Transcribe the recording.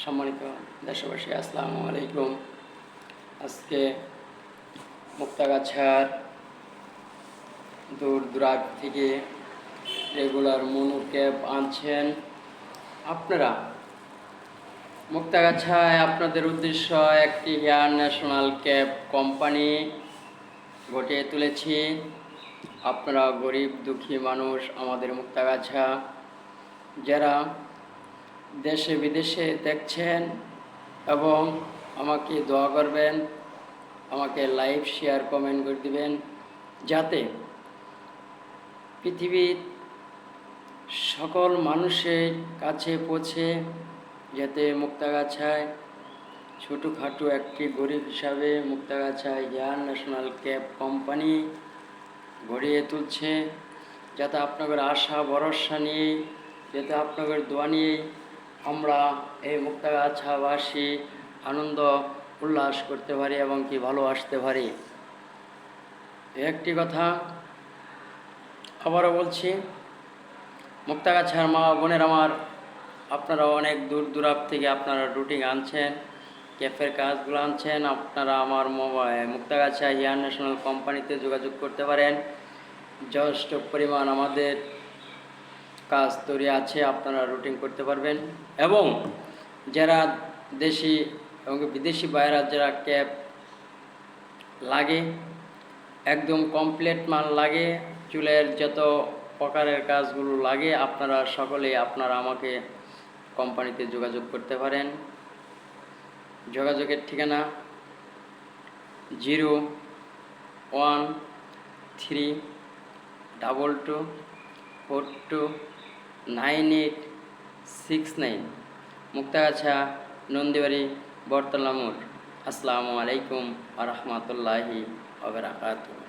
সম্মানিত দেশবাসী, আসসালামু আলাইকুম। আজকে মুক্তাগাছার দূর দূরান্ত থেকে রেগুলার মনু ক্যাব আনছেন আপনারা। মুক্তাগাছায় আপনাদের উদ্দেশ্য একটি এয়ার ন্যাশনাল ক্যাব কোম্পানি গড়ে তুলেছি। আপনারা গরিব দুঃখী মানুষ, আমাদের মুক্তাগাছা যারা দেশে বিদেশে দেখছেন এবং আমাকে দোয়া করবেন, আমাকে লাইভ শেয়ার কমেন্ট করে দিবেন, যাতে পৃথিবীর সকল মানুষের কাছে পৌঁছে, যাতে মুক্তাগাছায় ছোটোখাটো একটি গরিব হিসাবে মুক্তাগাছায় এয়ার ন্যাশনাল ক্যাব কোম্পানি গড়িয়ে তুলছে, যাতে আপনাদের আশা ভরসা নিয়ে, যাতে আপনাদের দোয়া নিয়ে আমরা এই মুক্তাগাছাবাসী আনন্দ উল্লাস করতে পারি এবং কি ভালোবাসতে পারি। একটি কথা আবারও বলছি, মুক্তাগাছার মা বোনের আমার, আপনারা অনেক দূর দূরান্ত থেকে আপনারা রুটিং আনছেন, ক্যাফের কাজগুলো আনছেন, আপনারা আমার মুক্তাগাছা এয়ার ন্যাশনাল কোম্পানিতে যোগাযোগ করতে পারেন। যথেষ্ট পরিমাণ আমাদের কাজ তৈরি আছে, আপনারা রুটিং করতে পারবেন। এবং যারা দেশি এবং বিদেশি বাইরা যারা ক্যাব লাগে, একদম কমপ্লিট মাল লাগে, চুলের যত প্রকারের কাজগুলো লাগে, আপনারা সকলেই আপনারা আমাকে কোম্পানিতে যোগাযোগ করতে পারেন। যোগাযোগের ঠিকানা 01322429869, মুক্তাগাছা, নন্দীবাড়ি, বর্তলা মোড়। আসসালামু আলাইকুম ওয়া রাহমাতুল্লাহি ওয়া বারাকাতুহু।